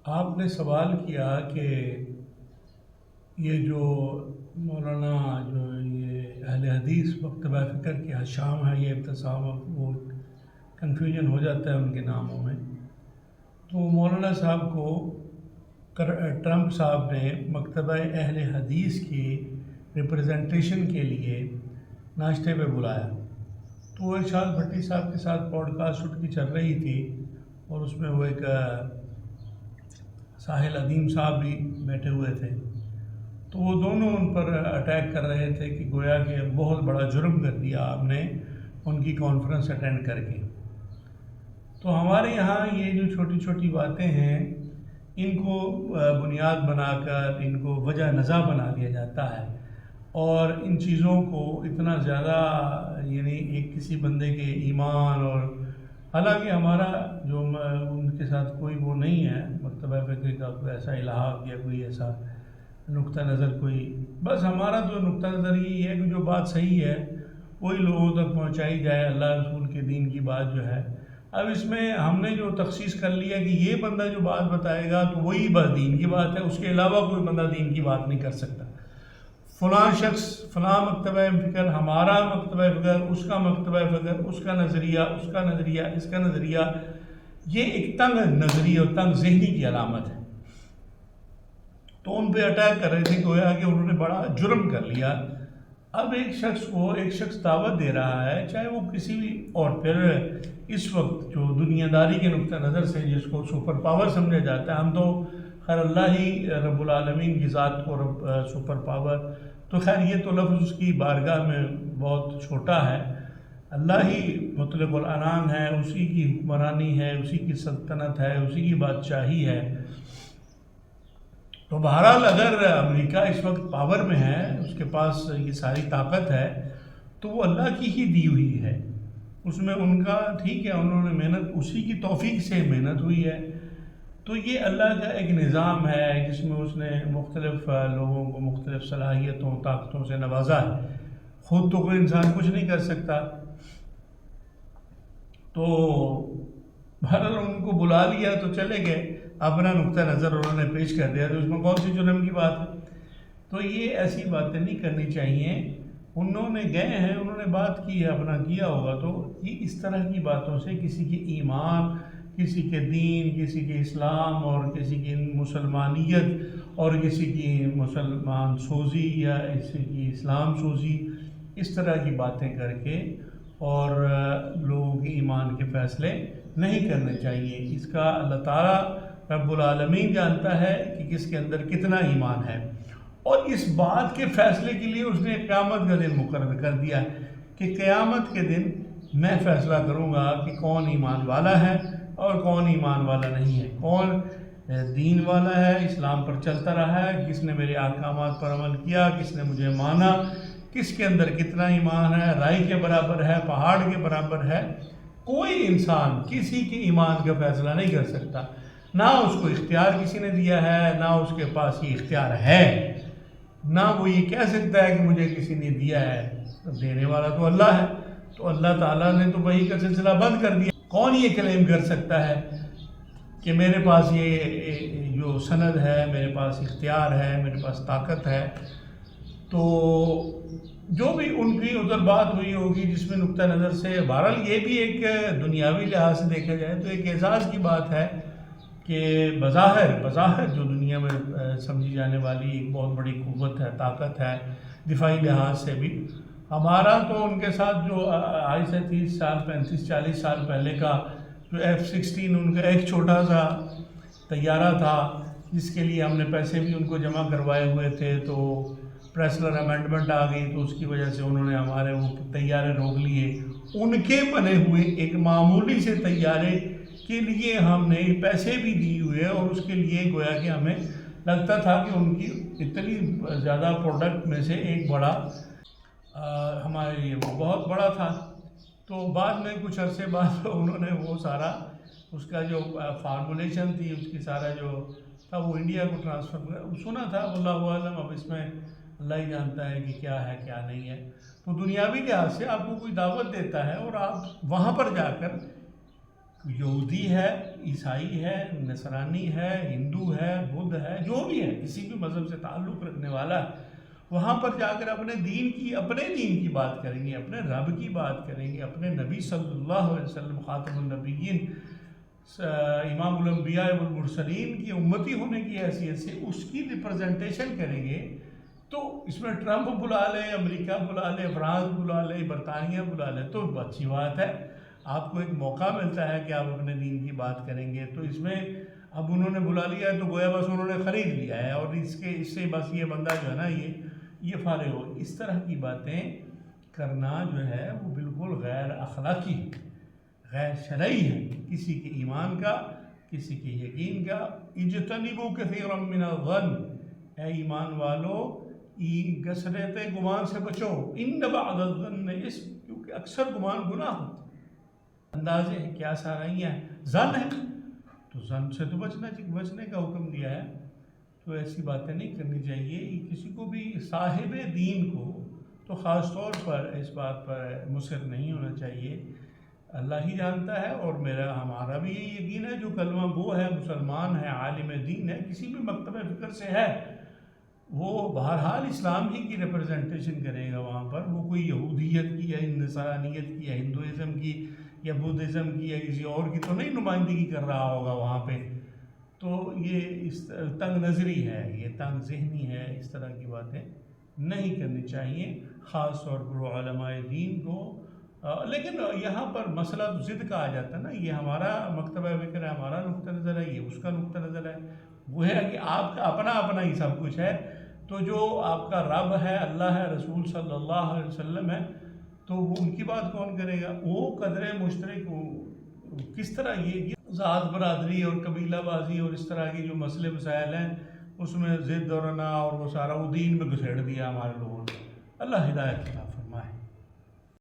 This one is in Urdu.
آپ نے سوال کیا کہ یہ جو مولانا جو یہ اہل حدیث مکتبہ فکر کے حشام ہے، یہ ابتسام، وہ کنفیوژن ہو جاتا ہے ان کے ناموں میں. تو مولانا صاحب کو ٹرمپ صاحب نے مکتبہ اہل حدیث کی ریپرزنٹیشن کے لیے ناشتے پہ بلایا. تو وہ ارشاد بھٹی صاحب کے ساتھ پوڈ کاسٹ ان کی چل رہی تھی، اور اس میں وہ ایک ساحل عدیم صاحب بھی بیٹھے ہوئے تھے. تو وہ دونوں ان پر اٹیک کر رہے تھے کہ گویا کہ بہت بڑا جرم کر دیا آپ نے ان کی کانفرنس اٹینڈ کر کے. تو ہمارے یہاں یہ جو چھوٹی چھوٹی باتیں ہیں ان کو بنیاد بنا کر ان کو وجہ نزا بنا دیا جاتا ہے، اور ان چیزوں کو اتنا زیادہ یعنی ایک کسی بندے کے ایمان، اور حالانکہ ہمارا جو ان کے ساتھ کوئی وہ نہیں ہے مکتبہ فکر کا کوئی ایسا الہاق یا کوئی ایسا نقطہ نظر کوئی، بس ہمارا تو نقطہ نظر یہی ہے کہ جو بات صحیح ہے وہی لوگوں تک پہنچائی جائے، اللہ رسول کے دین کی بات جو ہے. اب اس میں ہم نے جو تخصیص کر لیا کہ یہ بندہ جو بات بتائے گا تو وہی بس دین کی بات ہے، اس کے علاوہ کوئی بندہ دین کی بات نہیں کر سکتا. فلاں شخص فلاں مکتبہ فکر، ہمارا مکتبہ فکر، اس کا مکتبہ فکر، اس کا نظریہ، اس کا نظریہ، اس کا نظریہ، یہ ایک تنگ نظریہ اور تنگ ذہنی کی علامت ہے. تو ان پہ اٹیک کر رہے تھے، گویا کہ انہوں نے بڑا جرم کر لیا. اب ایک شخص دعوت دے رہا ہے، چاہے وہ کسی بھی، اور پھر اس وقت جو دنیا داری کے نقطہ نظر سے جس کو سپر پاور سمجھا جاتا ہے، ہم تو خیر اللہ ہی رب العالمین کی ذات کو سپر پاور، تو خیر یہ تو لفظ اس کی بارگاہ میں بہت چھوٹا ہے. اللہ ہی مطلق العنان ہے، اسی کی حکمرانی ہے، اسی کی سلطنت ہے، اسی کی بادشاہی ہے. تو بہرحال اگر امریکہ اس وقت پاور میں ہے، اس کے پاس یہ ساری طاقت ہے، تو وہ اللہ کی ہی دی ہوئی ہے. اس میں ان کا ٹھیک ہے، انہوں نے محنت، اسی کی توفیق سے محنت ہوئی ہے. تو یہ اللہ کا ایک نظام ہے جس میں اس نے مختلف لوگوں کو مختلف صلاحیتوں طاقتوں سے نوازا ہے. خود تو کوئی انسان کچھ نہیں کر سکتا. تو بہرحال ان کو بلا لیا تو چلے گئے، اپنا نقطہ نظر انہوں نے پیش کر دیا، تو اس میں کون سی جرم کی بات ہے. تو یہ ایسی باتیں نہیں کرنی چاہیے. انہوں نے گئے ہیں، انہوں نے بات کی ہے، اپنا کیا ہوگا. تو یہ اس طرح کی باتوں سے کسی کے ایمان، کسی کے دین، کسی کے اسلام، اور کسی کی مسلمانیت، اور کسی کی مسلمان سوزی یا کسی کی اسلام سوزی، اس طرح کی باتیں کر کے اور لوگوں کے ایمان کے فیصلے نہیں کرنے چاہیے. اس کا اللہ تعالیٰ رب العالمین جانتا ہے کہ کس کے اندر کتنا ایمان ہے، اور اس بات کے فیصلے کے لیے اس نے قیامت کا دن مقرر کر دیا ہے کہ قیامت کے دن میں فیصلہ کروں گا کہ کون ایمان والا ہے اور کون ایمان والا نہیں ہے، کون دین والا ہے، اسلام پر چلتا رہا ہے، کس نے میرے احکامات پر عمل کیا، کس نے مجھے مانا، کس کے اندر کتنا ایمان ہے، رائی کے برابر ہے، پہاڑ کے برابر ہے. کوئی انسان کسی کے ایمان کا فیصلہ نہیں کر سکتا، نہ اس کو اختیار کسی نے دیا ہے، نہ اس کے پاس یہ اختیار ہے، نہ وہ یہ کہہ سکتا ہے کہ مجھے کسی نے دیا ہے. دینے والا تو اللہ ہے. تو اللہ تعالیٰ نے تو وحی کا سلسلہ بند کر دیا. کون یہ کلیم کر سکتا ہے کہ میرے پاس یہ جو سند ہے، میرے پاس اختیار ہے، میرے پاس طاقت ہے. تو جو بھی ان کی ادھر بات ہوئی ہوگی جس میں نقطہ نظر سے، بہرحال یہ بھی ایک دنیاوی لحاظ سے دیکھا جائے تو ایک اعزاز کی بات ہے کہ بظاہر جو دنیا میں سمجھی جانے والی ایک بہت بڑی قوت ہے، طاقت ہے، دفاعی لحاظ سے بھی. ہمارا تو ان کے ساتھ جو آج سے 30 سال 35 40 سال پہلے کا جو F-16، ان کا ایک چھوٹا سا طیارہ تھا جس کے لیے ہم نے پیسے بھی ان کو جمع کروائے ہوئے تھے. تو پریسلر امینڈمنٹ آ گئی تو اس کی وجہ سے انہوں نے ہمارے وہ طیارے روک لیے. ان کے بنے ہوئے ایک معمولی سے طیارے کے لیے ہم نے پیسے بھی دیے ہوئے، اور اس کے لیے گویا کہ ہمیں لگتا تھا کہ ان کی اتنی زیادہ پروڈکٹ میں سے ایک بڑا ہمارے لیے وہ بہت بڑا تھا. تو بعد میں کچھ عرصے بعد انہوں نے وہ سارا اس کا جو فارمولیشن تھی، اس کی سارا جو تھا وہ انڈیا کو ٹرانسفر سنا تھا. اللہ عالم، اب اس میں اللہ ہی جانتا ہے کہ کیا ہے کیا نہیں ہے. تو دنیاوی لحاظ سے آپ کو کوئی دعوت دیتا ہے اور آپ وہاں پر جا کر یہودی ہے، عیسائی ہے، نصرانی ہے، ہندو ہے، بدھ ہے، جو بھی ہے، کسی بھی مذہب سے تعلق رکھنے والا ہے، وہاں پر جا کر اپنے دین کی بات کریں گے، اپنے رب کی بات کریں گے، اپنے نبی صلی اللہ علیہ وسلم خاتم النبیین، امام الانبیاء والمرسلین کی امتی ہونے کی حیثیت سے اس کی ریپرزنٹیشن کریں گے. تو اس میں ٹرمپ بلا لے، امریکہ بلا لے، فرانس بلا لے، برطانیہ بلا لے تو اچھی بات ہے، آپ کو ایک موقع ملتا ہے کہ آپ اپنے دین کی بات کریں گے. تو اس میں اب انہوں نے بلا لیا ہے تو گویا بس انہوں نے خرید لیا ہے، اور اس سے بس یہ بندہ جو ہے نا یہ فارغ ہو. اس طرح کی باتیں کرنا جو ہے وہ بالکل غیر اخلاقی ہے، غیر شرعی ہے، کسی کے ایمان کا، کسی کے یقین کا. اجتنبوا کثیرا من الظن، اے ایمان والو کثرت گمان سے بچو، ان بعض الظن اسم، کیونکہ اکثر گمان گناہ ہوتا ہے. اندازے ہیں، کیا سارائیاں ہیں، ظن ہے، تو ظن سے تو بچنے کا حکم دیا ہے. تو ایسی باتیں نہیں کرنی چاہیے. کسی کو بھی صاحب دین کو تو خاص طور پر اس بات پر مصر نہیں ہونا چاہیے. اللہ ہی جانتا ہے، اور ہمارا بھی یہ یقین ہے جو کلمہ گو ہے، مسلمان ہے، عالم دین ہے، کسی بھی مکتب فکر سے ہے، وہ بہرحال اسلام ہی کی ریپرزنٹیشن کرے گا وہاں پر. وہ کوئی یہودیت کی یا نصرانیت کی یا ہندوازم کی یا بدھزم کی یا کسی اور کی تو نہیں نمائندگی کر رہا ہوگا وہاں پہ. تو یہ اس تنگ نظری ہے، یہ تنگ ذہنی ہے، اس طرح کی باتیں نہیں کرنی چاہیے، خاص طور پر علماء دین کو. لیکن یہاں پر مسئلہ تو ضد کا آ جاتا ہے نا، یہ ہمارا مکتبہ فکر ہے، ہمارا نقطہ نظر ہے، یہ اس کا نقطہ نظر ہے. وہ ہے کہ آپ کا اپنا ہی سب کچھ ہے. تو جو آپ کا رب ہے، اللہ ہے، رسول صلی اللہ علیہ وسلم ہے، تو وہ ان کی بات کون کرے گا؟ وہ قدر مشترک کس طرح یہ ذات برادری اور قبیلہ بازی اور اس طرح کی جو مسئلے مسائل ہیں اس میں ضد اور نا اور وہ سارا وہ دین میں گھسیڑ دیا ہمارے لوگوں نے. اللہ ہدایت عطا فرمائے.